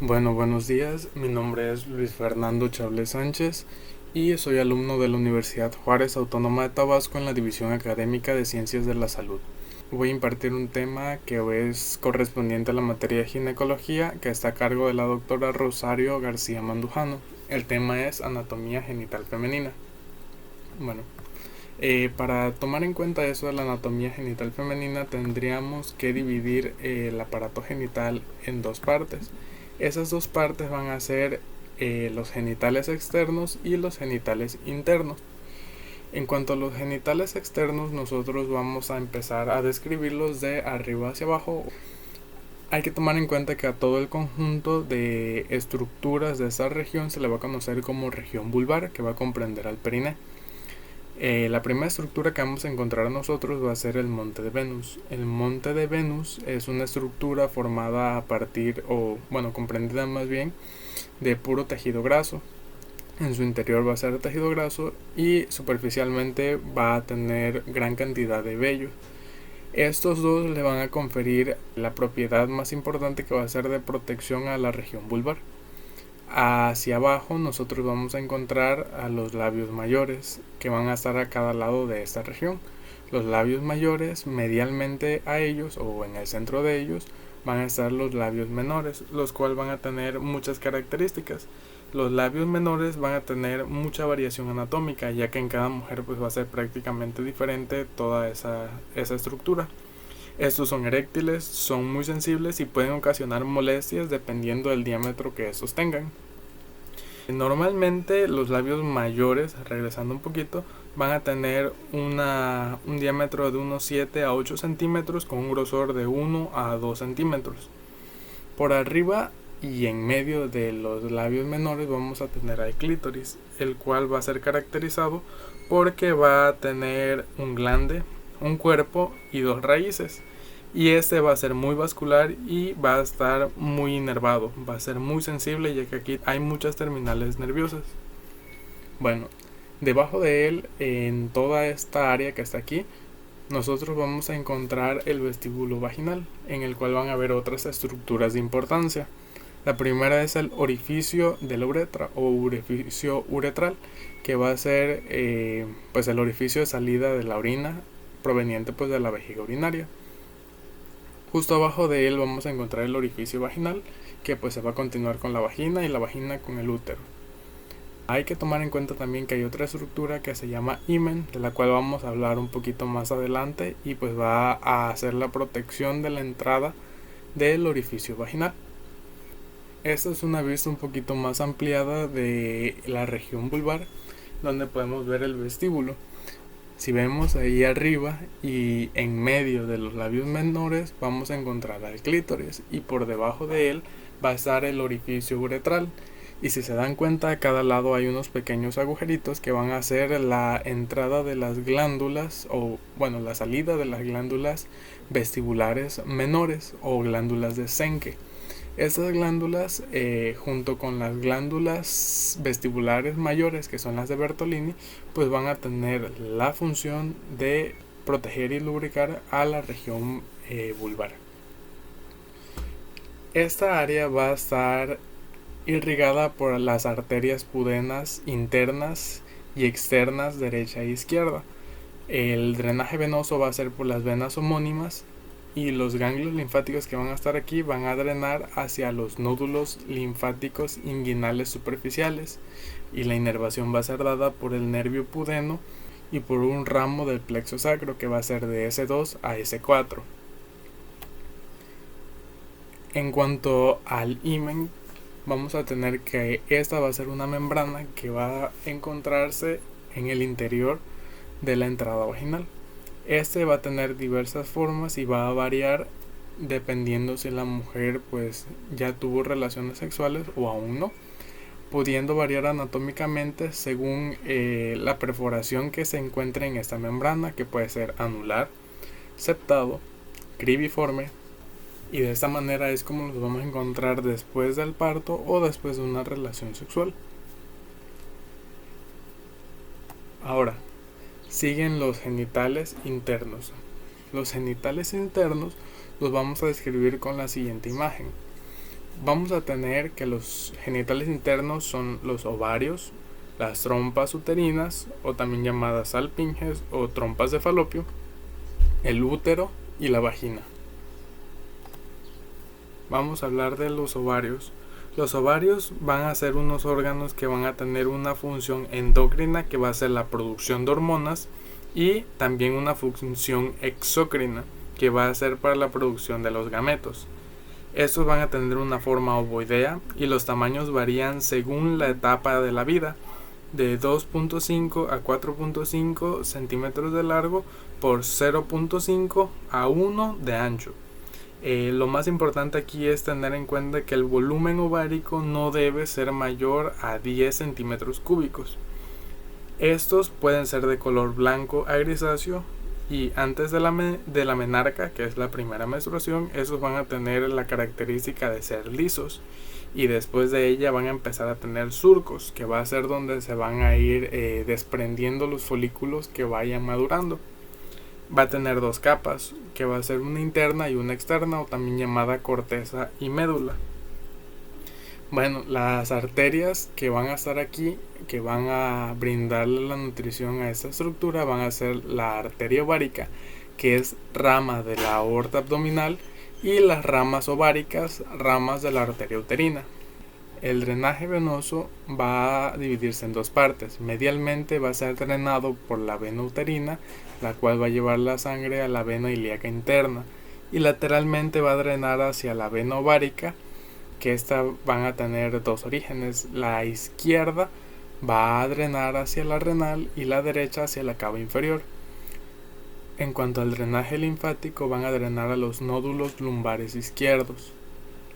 Bueno, buenos días. Mi nombre es Luis Fernando Chables Sánchez y soy alumno de la Universidad Juárez Autónoma de Tabasco en la División Académica de Ciencias de la Salud. Voy a impartir un tema que es correspondiente a la materia de ginecología, que está a cargo de la doctora Rosario García Mandujano. El tema es anatomía genital femenina. Bueno, para tomar en cuenta eso de la anatomía genital femenina tendríamos que dividir el aparato genital en dos partes. Esas dos partes van a ser los genitales externos y los genitales internos. En cuanto a los genitales externos, nosotros vamos a empezar a describirlos de arriba hacia abajo. Hay que tomar en cuenta que a todo el conjunto de estructuras de esa región se le va a conocer como región vulvar, que va a comprender al periné. La primera estructura que vamos a encontrar nosotros va a ser el monte de Venus. El monte de Venus es una estructura formada a partir, comprendida más bien, de puro tejido graso. En su interior va a ser tejido graso y superficialmente va a tener gran cantidad de vello. Estos dos le van a conferir la propiedad más importante, que va a ser de protección a la región vulvar. Hacia abajo nosotros vamos a encontrar a los labios mayores, que van a estar a cada lado de esta región. Los labios mayores, medialmente a ellos o en el centro de ellos, van a estar los labios menores, los cuales van a tener muchas características. Los labios menores van a tener mucha variación anatómica, ya que en cada mujer pues va a ser prácticamente diferente toda esa estructura. Estos son eréctiles, son muy sensibles y pueden ocasionar molestias dependiendo del diámetro que estos tengan. Normalmente los labios mayores, regresando un poquito, van a tener un diámetro de unos 7 a 8 centímetros con un grosor de 1 a 2 centímetros. Por arriba y en medio de los labios menores vamos a tener al clítoris, el cual va a ser caracterizado porque va a tener un glande, un cuerpo y dos raíces. Y este va a ser muy vascular y va a estar muy inervado, va a ser muy sensible, ya que aquí hay muchas terminales nerviosas. Bueno, debajo de él, en toda esta área que está aquí, nosotros vamos a encontrar el vestíbulo vaginal, en el cual van a haber otras estructuras de importancia. La primera es el orificio de la uretra o orificio uretral, que va a ser el orificio de salida de la orina proveniente pues de la vejiga urinaria. Justo abajo de él vamos a encontrar el orificio vaginal, que pues se va a continuar con la vagina y la vagina con el útero. Hay que tomar en cuenta también que hay otra estructura que se llama himen, de la cual vamos a hablar un poquito más adelante, y pues va a hacer la protección de la entrada del orificio vaginal. Esta es una vista un poquito más ampliada de la región vulvar, donde podemos ver el vestíbulo. Si vemos ahí arriba y en medio de los labios menores vamos a encontrar al clítoris, y por debajo de él va a estar el orificio uretral. Y si se dan cuenta, a cada lado hay unos pequeños agujeritos que van a ser la entrada de las glándulas la salida de las glándulas vestibulares menores o glándulas de Senke. Estas glándulas, junto con las glándulas vestibulares mayores, que son las de Bertolini, pues van a tener la función de proteger y lubricar a la región vulvar. Esta área va a estar irrigada por las arterias pudenas internas y externas derecha e izquierda. El drenaje venoso va a ser por las venas homónimas, y los ganglios linfáticos que van a estar aquí van a drenar hacia los nódulos linfáticos inguinales superficiales, y la inervación va a ser dada por el nervio pudeno y por un ramo del plexo sacro, que va a ser de S2 a S4. En cuanto al himen, vamos a tener que esta va a ser una membrana que va a encontrarse en el interior de la entrada vaginal. Este va a tener diversas formas y va a variar dependiendo si la mujer pues ya tuvo relaciones sexuales o aún no, pudiendo variar anatómicamente según la perforación que se encuentre en esta membrana, que puede ser anular, septado, cribiforme, y de esta manera es como los vamos a encontrar después del parto o después de una relación sexual. Ahora, siguen los genitales internos. Los genitales internos los vamos a describir con la siguiente imagen. vamos a tener que los genitales internos son los ovarios, las trompas uterinas, o también llamadas salpinges o trompas de falopio, el útero y la vagina. Vamos a hablar de los ovarios. Los ovarios van a ser unos órganos que van a tener una función endocrina, que va a ser la producción de hormonas, y también una función exócrina, que va a ser para la producción de los gametos. Estos van a tener una forma ovoidea y los tamaños varían según la etapa de la vida, de 2.5 a 4.5 centímetros de largo por 0.5 a 1 de ancho. Lo más importante aquí es tener en cuenta que el volumen ovárico no debe ser mayor a 10 centímetros cúbicos. Estos pueden ser de color blanco a grisáceo, y antes de la menarca, que es la primera menstruación, esos van a tener la característica de ser lisos, y después de ella van a empezar a tener surcos, que va a ser donde se van a ir desprendiendo los folículos que vayan madurando. Va a tener dos capas, que va a ser una interna y una externa, o también llamada corteza y médula. Bueno, las arterias que van a estar aquí, que van a brindarle la nutrición a esta estructura, van a ser la arteria ovárica, que es rama de la aorta abdominal, y las ramas ováricas, ramas de la arteria uterina. El drenaje venoso va a dividirse en dos partes. Medialmente va a ser drenado por la vena uterina, la cual va a llevar la sangre a la vena ilíaca interna, y lateralmente va a drenar hacia la vena ovárica, que esta van a tener dos orígenes. La izquierda va a drenar hacia la renal y la derecha hacia la cava inferior. En cuanto al drenaje linfático, van a drenar a los nódulos lumbares izquierdos.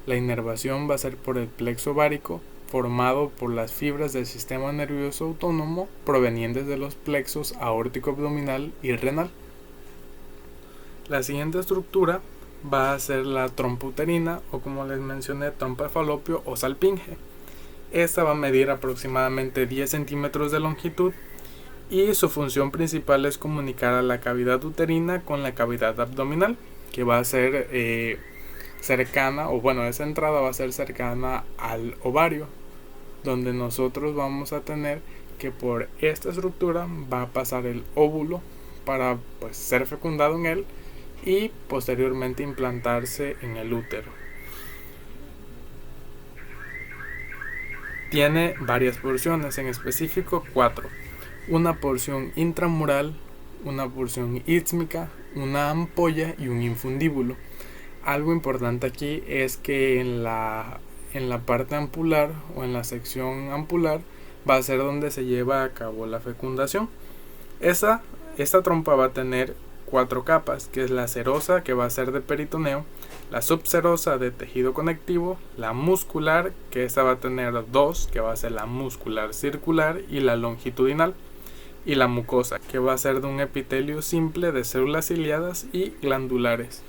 La inervación va a ser por el plexo ovárico, formado por las fibras del sistema nervioso autónomo provenientes de los plexos aórtico abdominal y renal. La siguiente estructura va a ser la trompa uterina, o como les mencioné, trompa de falopio o salpinge. Esta va a medir aproximadamente 10 centímetros de longitud, y su función principal es comunicar a la cavidad uterina con la cavidad abdominal, que va a ser cercana, o bueno, esa entrada va a ser cercana al ovario, donde nosotros vamos a tener que por esta estructura va a pasar el óvulo para ser fecundado en él y posteriormente implantarse en el útero. Tiene varias porciones, en específico 4. Una porción intramural, una porción ístmica, una ampolla y un infundíbulo. Algo importante aquí es que en la parte ampular, o en la sección ampular, va a ser donde se lleva a cabo la fecundación. Esta trompa va a tener 4 capas, que es la serosa, que va a ser de peritoneo, la subserosa de tejido conectivo, la muscular, que esta va a tener 2, que va a ser la muscular circular y la longitudinal, y la mucosa, que va a ser de un epitelio simple de células ciliadas y glandulares.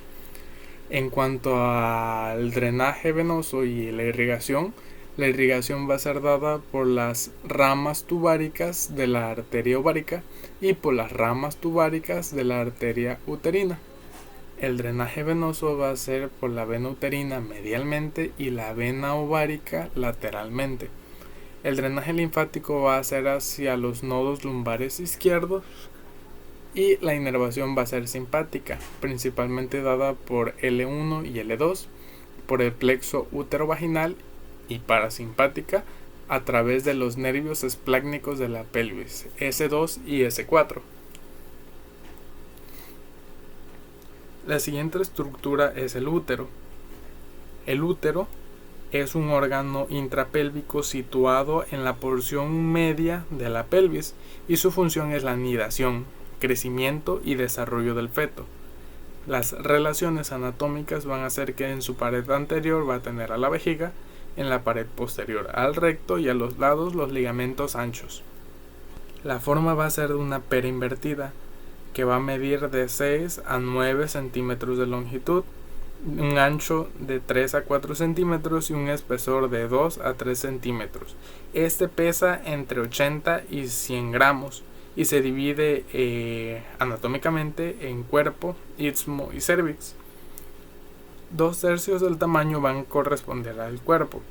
En cuanto al drenaje venoso y la irrigación va a ser dada por las ramas tubáricas de la arteria ovárica y por las ramas tubáricas de la arteria uterina. El drenaje venoso va a ser por la vena uterina medialmente y la vena ovárica lateralmente. El drenaje linfático va a ser hacia los nodos lumbares izquierdos, y la inervación va a ser simpática, principalmente dada por L1 y L2, por el plexo útero-vaginal, y parasimpática a través de los nervios esplácnicos de la pelvis, S2 y S4. La siguiente estructura es el útero. El útero es un órgano intrapélvico situado en la porción media de la pelvis, y su función es la anidación, crecimiento y desarrollo del feto. Las relaciones anatómicas van a ser que en su pared anterior va a tener a la vejiga, en la pared posterior al recto, y a los lados los ligamentos anchos. La forma va a ser de una pera invertida, que va a medir de 6 a 9 centímetros de longitud, un ancho de 3 a 4 centímetros y un espesor de 2 a 3 centímetros. Este pesa entre 80 y 100 gramos y se divide anatómicamente en cuerpo, istmo y cervix. 2/3 del tamaño van a corresponder al cuerpo.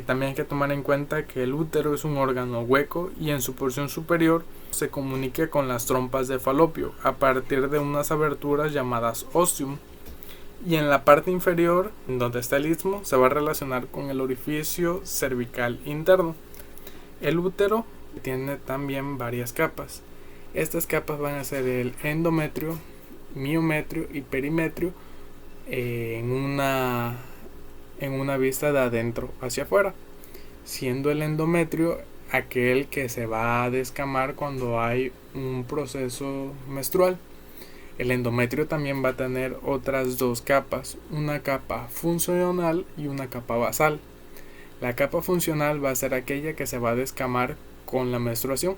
También hay que tomar en cuenta que el útero es un órgano hueco y en su porción superior se comunica con las trompas de Falopio a partir de unas aberturas llamadas ostium, y en la parte inferior, donde está el istmo, se va a relacionar con el orificio cervical interno. El útero tiene también varias capas. Estas capas van a ser el endometrio, miometrio y perimetrio en una vista de adentro hacia afuera, siendo el endometrio aquel que se va a descamar cuando hay un proceso menstrual. El endometrio también va a tener otras dos capas, una capa funcional y una capa basal. La capa funcional va a ser aquella que se va a descamar con la menstruación.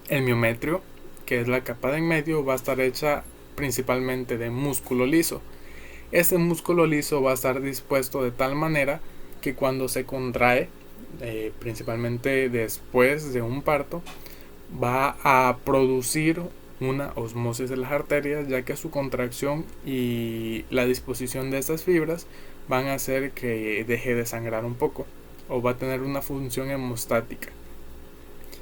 El miometrio, que es la capa de en medio, va a estar hecha principalmente de músculo liso. Este músculo liso va a estar dispuesto de tal manera que cuando se contrae, principalmente después de un parto, va a producir una osmosis de las arterias, ya que su contracción y la disposición de estas fibras van a hacer que deje de sangrar un poco, o va a tener una función hemostática.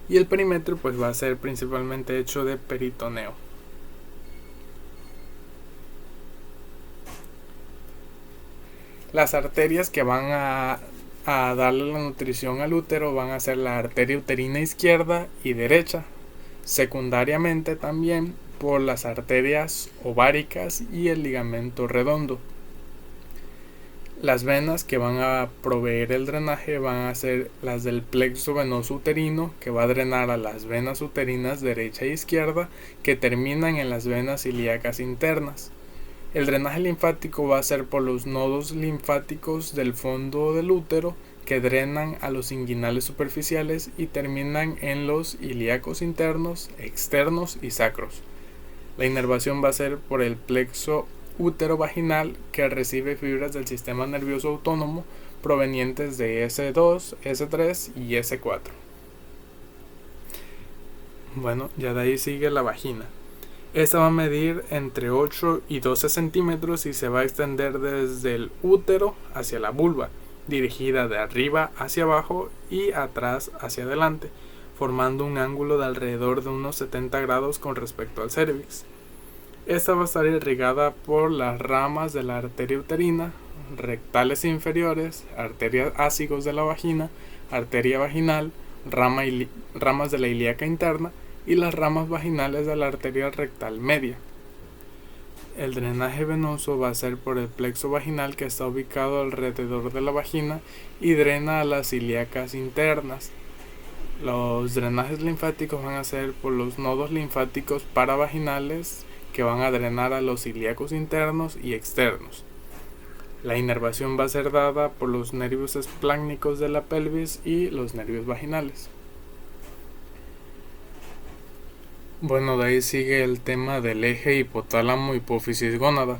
Y el perimetrio pues va a ser principalmente hecho de peritoneo. Las arterias que van a darle la nutrición al útero van a ser la arteria uterina izquierda y derecha, secundariamente también por las arterias ováricas y el ligamento redondo. Las venas que van a proveer el drenaje van a ser las del plexo venoso uterino, que va a drenar a las venas uterinas derecha e izquierda, que terminan en las venas ilíacas internas. El drenaje linfático va a ser por los nodos linfáticos del fondo del útero, que drenan a los inguinales superficiales y terminan en los ilíacos internos, externos y sacros. La inervación va a ser por el plexo útero-vaginal, que recibe fibras del sistema nervioso autónomo provenientes de S2, S3 y S4. Bueno, ya de ahí sigue la vagina. Esta va a medir entre 8 y 12 centímetros y se va a extender desde el útero hacia la vulva, dirigida de arriba hacia abajo y atrás hacia adelante, formando un ángulo de alrededor de unos 70 grados con respecto al cérvix. Esta va a estar irrigada por las ramas de la arteria uterina, rectales inferiores, arterias ácigos de la vagina, arteria vaginal, ramas de la ilíaca interna y las ramas vaginales de la arteria rectal media. El drenaje venoso va a ser por el plexo vaginal, que está ubicado alrededor de la vagina y drena a las ilíacas internas. Los drenajes linfáticos van a ser por los nodos linfáticos paravaginales, que van a drenar a los ilíacos internos y externos. La inervación va a ser dada por los nervios espláncnicos de la pelvis y los nervios vaginales. Bueno, de ahí sigue el tema del eje hipotálamo hipófisis gónada.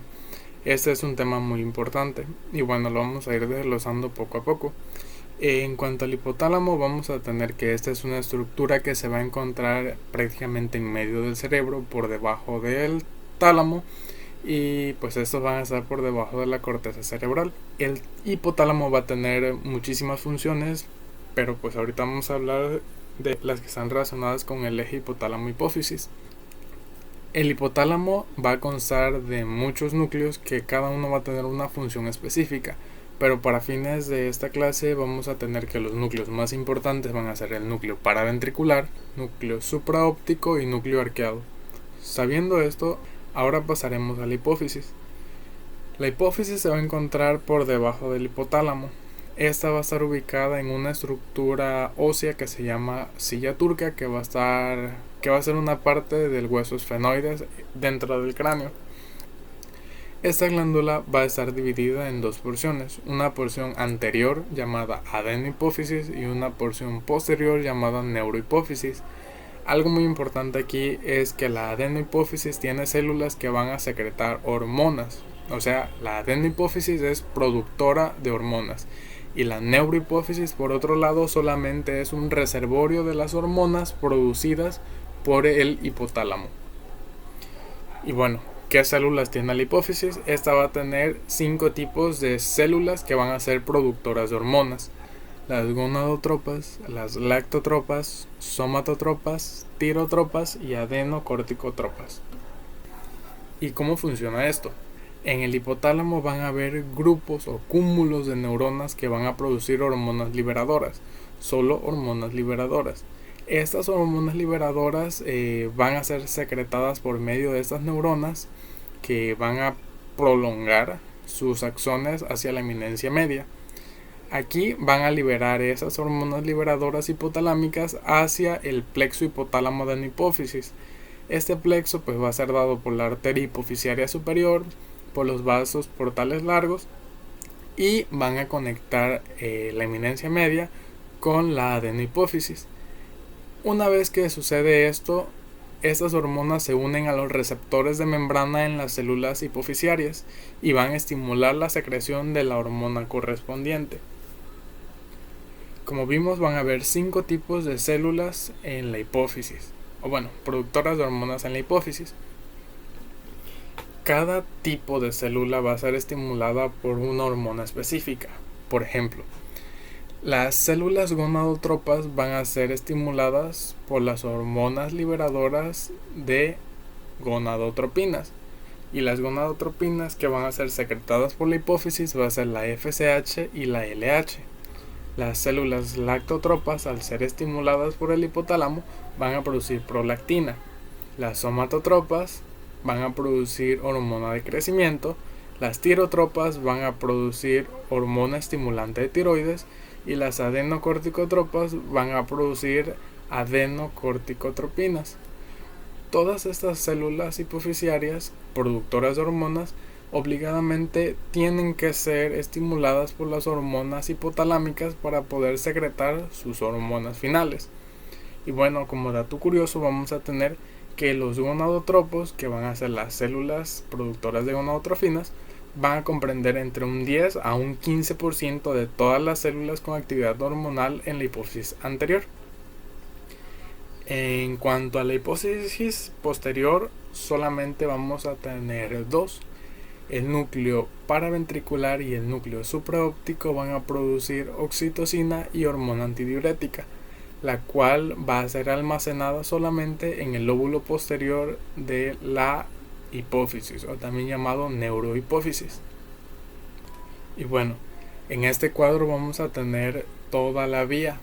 Este es un tema muy importante y bueno, lo vamos a ir desglosando poco a poco. En cuanto al hipotálamo, vamos a tener que esta es una estructura que se va a encontrar prácticamente en medio del cerebro, por debajo del tálamo, y pues estos van a estar por debajo de la corteza cerebral. El hipotálamo va a tener muchísimas funciones, pero pues ahorita vamos a hablar de las que están relacionadas con el eje hipotálamo hipófisis. El hipotálamo va a constar de muchos núcleos que cada uno va a tener una función específica, pero para fines de esta clase vamos a tener que los núcleos más importantes van a ser el núcleo paraventricular, núcleo supraóptico y núcleo arqueado. Sabiendo esto, ahora pasaremos a la hipófisis. La hipófisis se va a encontrar por debajo del hipotálamo. Esta va a estar ubicada en una estructura ósea que se llama silla turca, que va a ser una parte del hueso esfenoides dentro del cráneo. Esta glándula va a estar dividida en dos porciones, una porción anterior llamada adenohipófisis y una porción posterior llamada neurohipófisis. Algo muy importante aquí es que la adenohipófisis tiene células que van a secretar hormonas, o sea, la adenohipófisis es productora de hormonas. Y la neurohipófisis, por otro lado, solamente es un reservorio de las hormonas producidas por el hipotálamo. Y bueno, ¿Qué células tiene la hipófisis? Esta va a tener 5 tipos de células que van a ser productoras de hormonas: las gonadotropas, las lactotropas, somatotropas, tirotropas y adenocorticotropas. ¿Y cómo funciona esto? En el hipotálamo van a haber grupos o cúmulos de neuronas que van a producir hormonas liberadoras, solo hormonas liberadoras. Estas hormonas liberadoras van a ser secretadas por medio de estas neuronas, que van a prolongar sus axones hacia la eminencia media. Aquí van a liberar esas hormonas liberadoras hipotalámicas hacia el plexo hipotálamo de la hipófisis. Este plexo pues va a ser dado por la arteria hipoficiaria superior, por los vasos portales largos, y van a conectar la eminencia media con la adenohipófisis. Una vez que sucede esto, estas hormonas se unen a los receptores de membrana en las células hipofisiarias y van a estimular la secreción de la hormona correspondiente. Como vimos, van a haber 5 tipos de células en la hipófisis, o bueno, productoras de hormonas en la hipófisis. Cada tipo de célula va a ser estimulada por una hormona específica. Por ejemplo, las células gonadotropas van a ser estimuladas por las hormonas liberadoras de gonadotropinas, y las gonadotropinas que van a ser secretadas por la hipófisis va a ser la FSH y la LH. Las células lactotropas, al ser estimuladas por el hipotálamo, van a producir prolactina. Las somatotropas van a producir hormona de crecimiento. Las tirotropas van a producir hormona estimulante de tiroides, y las adenocorticotropas van a producir adenocorticotropinas. Todas estas células hipofisiarias productoras de hormonas obligadamente tienen que ser estimuladas por las hormonas hipotalámicas para poder secretar sus hormonas finales. Y bueno, como dato curioso, vamos a tener que los gonadotropos, que van a ser las células productoras de gonadotrofinas, van a comprender entre un 10 a un 15% de todas las células con actividad hormonal en la hipófisis anterior. En cuanto a la hipófisis posterior, solamente vamos a tener 2. El núcleo paraventricular y el núcleo supraóptico van a producir oxitocina y hormona antidiurética, la cual va a ser almacenada solamente en el lóbulo posterior de la hipófisis, o también llamado neurohipófisis. Y bueno, en este cuadro vamos a tener toda la vía,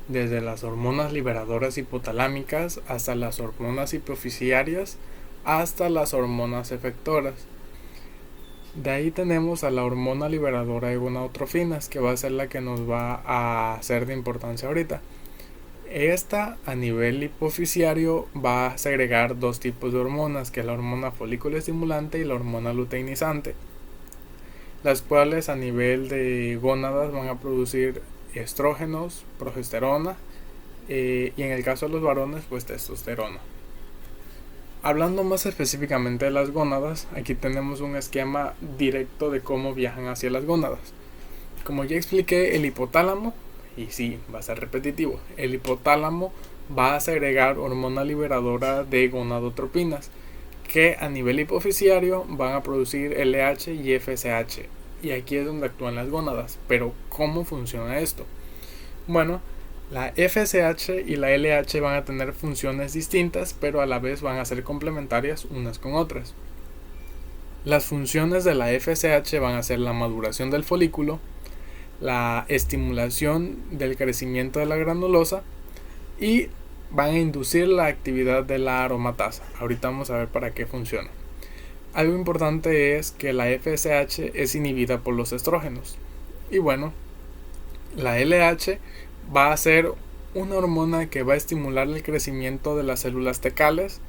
desde las hormonas liberadoras hipotalámicas hasta las hormonas hipofisiarias hasta las hormonas efectoras. De ahí tenemos a la hormona liberadora de gonadotrofinas, que va a ser la que nos va a ser de importancia ahorita. Esta, a nivel hipofisiario, va a segregar 2 tipos de hormonas, que es la hormona folículo estimulante y la hormona luteinizante, las cuales a nivel de gónadas van a producir estrógenos, progesterona, y en el caso de los varones, pues testosterona. Hablando más específicamente de las gónadas, aquí tenemos un esquema directo de cómo viajan hacia las gónadas. Como ya expliqué, el hipotálamo, y sí, va a ser repetitivo, el hipotálamo va a segregar hormona liberadora de gonadotropinas, que a nivel hipofisiario van a producir LH y FSH, y aquí es donde actúan las gónadas. Pero ¿cómo funciona esto? Bueno, la FSH y la LH van a tener funciones distintas, pero a la vez van a ser complementarias unas con otras. Las funciones de la FSH van a ser la maduración del folículo, la estimulación del crecimiento de la granulosa, y van a inducir la actividad de la aromatasa. Ahorita vamos a ver para qué funciona. Algo importante es que la FSH es inhibida por los estrógenos. Y bueno, la LH va a ser una hormona que va a estimular el crecimiento de las células tecales,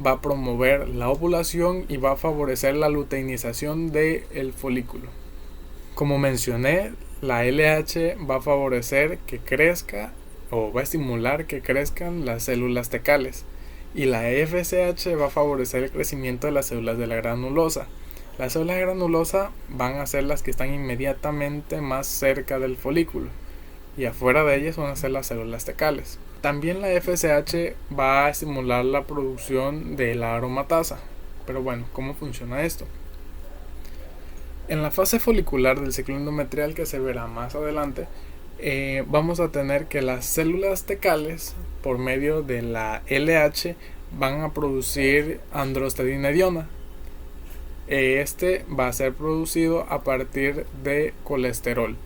va a promover la ovulación y va a favorecer la luteinización del folículo. Como mencioné, la LH va a favorecer que crezca, o va a estimular que crezcan las células tecales, y la FSH va a favorecer el crecimiento de las células de la granulosa. Las células de granulosa van a ser las que están inmediatamente más cerca del folículo, y afuera de ellas van a ser las células tecales. También la FSH va a estimular la producción de la aromatasa. Pero bueno, ¿cómo funciona esto? En la fase folicular del ciclo endometrial, que se verá más adelante, vamos a tener que las células tecales, por medio de la LH, van a producir androstenediona. Este va a ser producido a partir de colesterol.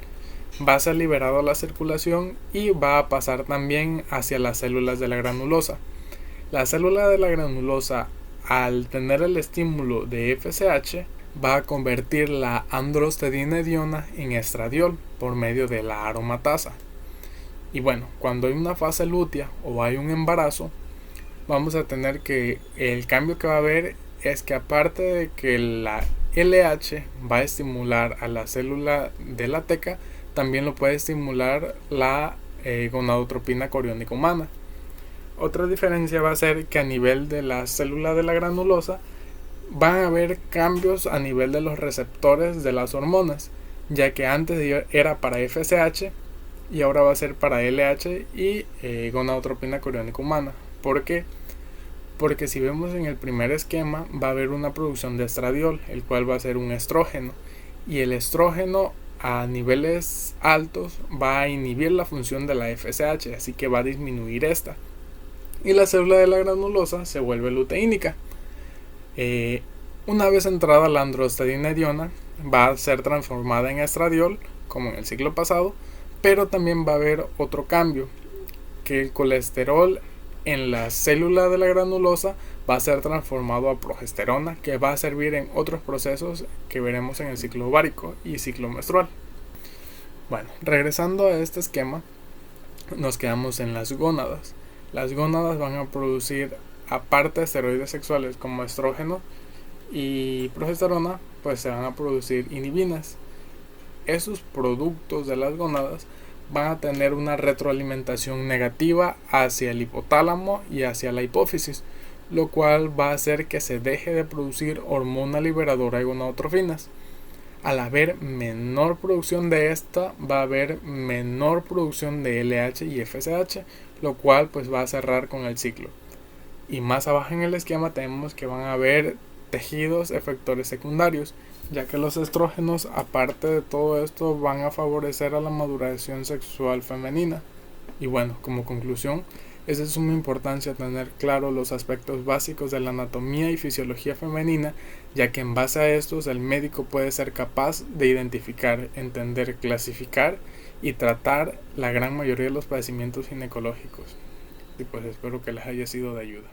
Va a ser liberado a la circulación y va a pasar también hacia las células de la granulosa. La célula de la granulosa, al tener el estímulo de FSH, va a convertir la androstenediona en estradiol por medio de la aromatasa. Y bueno, cuando hay una fase lútea o hay un embarazo, vamos a tener que el cambio que va a haber es que, aparte de que la LH va a estimular a la célula de la teca, también lo puede estimular la gonadotropina coriónica humana. Otra diferencia va a ser que a nivel de la célula de la granulosa van a haber cambios a nivel de los receptores de las hormonas, ya que antes era para FSH y ahora va a ser para LH y gonadotropina coriónica humana. ¿Por qué? Porque si vemos en el primer esquema, va a haber una producción de estradiol, el cual va a ser un estrógeno, y el estrógeno a niveles altos va a inhibir la función de la FSH, así que va a disminuir esta, y la célula de la granulosa se vuelve luteínica. Una vez entrada la androstenediona, va a ser transformada en estradiol, como en el ciclo pasado, pero también va a haber otro cambio, que el colesterol en la célula de la granulosa va a ser transformado a progesterona, que va a servir en otros procesos que veremos en el ciclo ovárico y ciclo menstrual. Bueno, regresando a este esquema, nos quedamos en las gónadas. Las gónadas van a producir, aparte de esteroides sexuales como estrógeno y progesterona, pues se van a producir inhibinas. Esos productos de las gónadas van a tener una retroalimentación negativa hacia el hipotálamo y hacia la hipófisis, lo cual va a hacer que se deje de producir hormona liberadora de gonadotrofinas. Al haber menor producción de esta, va a haber menor producción de LH y FSH, lo cual pues va a cerrar con el ciclo. Y más abajo en el esquema tenemos que van a haber tejidos efectores secundarios, ya que los estrógenos, aparte de todo esto, van a favorecer a la maduración sexual femenina. Y bueno, como conclusión, es de suma importancia tener claro los aspectos básicos de la anatomía y fisiología femenina, ya que en base a estos el médico puede ser capaz de identificar, entender, clasificar y tratar la gran mayoría de los padecimientos ginecológicos. Y pues espero que les haya sido de ayuda.